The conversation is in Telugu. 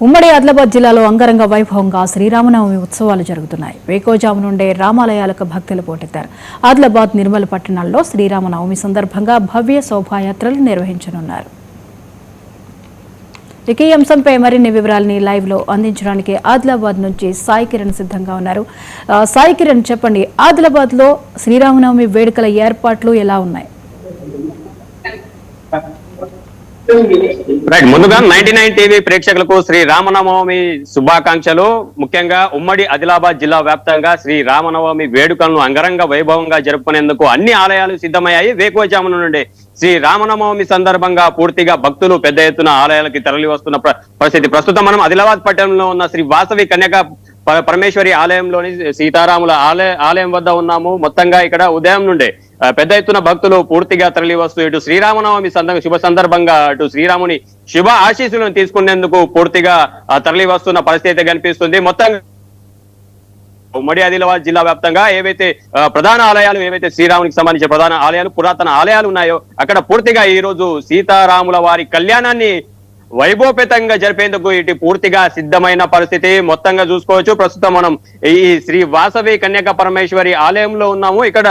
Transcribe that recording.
ఉమ్మడి ఆదిలాబాద్ జిల్లాలో అంగరంగ వైభవంగా శ్రీరామనవమి ఉత్సవాలు జరుగుతున్నాయి. వేకోజాము నుండే రామాలయాలకు భక్తులు పోటెత్తారు. ఆదిలాబాద్, నిర్మల్ పట్టణాల్లో శ్రీరామనవమి సందర్భంగా భవ్య శోభాయాత్రలు నిర్వహించనున్నారు. ఇక ఈ అంశంపై మరిన్ని వివరాలని లైవ్ లో అందించడానికి ఆదిలాబాద్ నుంచి సాయి కిరణ్ సిద్ధంగా ఉన్నారు. సాయి కిరణ్, చెప్పండి, ఆదిలాబాద్ లో శ్రీరామనవమి వేడుకల ఏర్పాట్లు ఎలా ఉన్నాయి? రైట్, ముందుగా 99 టీవీ ప్రేక్షకులకు శ్రీ రామనవమి శుభాకాంక్షలు. ముఖ్యంగా ఉమ్మడి ఆదిలాబాద్ జిల్లా వ్యాప్తంగా శ్రీ రామనవమి వేడుకలను అంగరంగ వైభవంగా జరుపుకునేందుకు అన్ని ఆలయాలు సిద్ధమయ్యాయి. వేకువజామున నుండి శ్రీ రామనవమి సందర్భంగా పూర్తిగా భక్తులు పెద్ద ఎత్తున ఆలయాలకి తరలి వస్తున్న పరిస్థితి. ప్రస్తుతం మనం ఆదిలాబాద్ పట్టణంలో ఉన్న శ్రీ వాసవి కన్యక పరమేశ్వరి ఆలయంలోని సీతారాముల ఆలయం వద్ద ఉన్నాము. మొత్తంగా ఇక్కడ ఉదయం నుండే పెద్ద ఎత్తున భక్తులు పూర్తిగా తరలి వస్తూ ఇటు శ్రీరామనవమి శుభ సందర్భంగా అటు శ్రీరాముని శుభ ఆశీస్సులను తీసుకునేందుకు పూర్తిగా తరలి వస్తున్న పరిస్థితి కనిపిస్తుంది. మొత్తంగా ఉమ్మడి ఆదిలాబాద్ జిల్లా వ్యాప్తంగా ఏవైతే ప్రధాన ఆలయాలు, ఏవైతే శ్రీరామునికి సంబంధించిన ప్రధాన ఆలయాలు, పురాతన ఆలయాలు ఉన్నాయో అక్కడ పూర్తిగా ఈ రోజు సీతారాముల వారి కళ్యాణాన్ని వైభవపేతంగా జరిపేందుకు ఇటు పూర్తిగా సిద్ధమైన పరిస్థితి మొత్తంగా చూసుకోవచ్చు. ప్రస్తుతం మనం ఈ శ్రీ వాసవి కన్యక పరమేశ్వరి ఆలయంలో ఉన్నాము. ఇక్కడ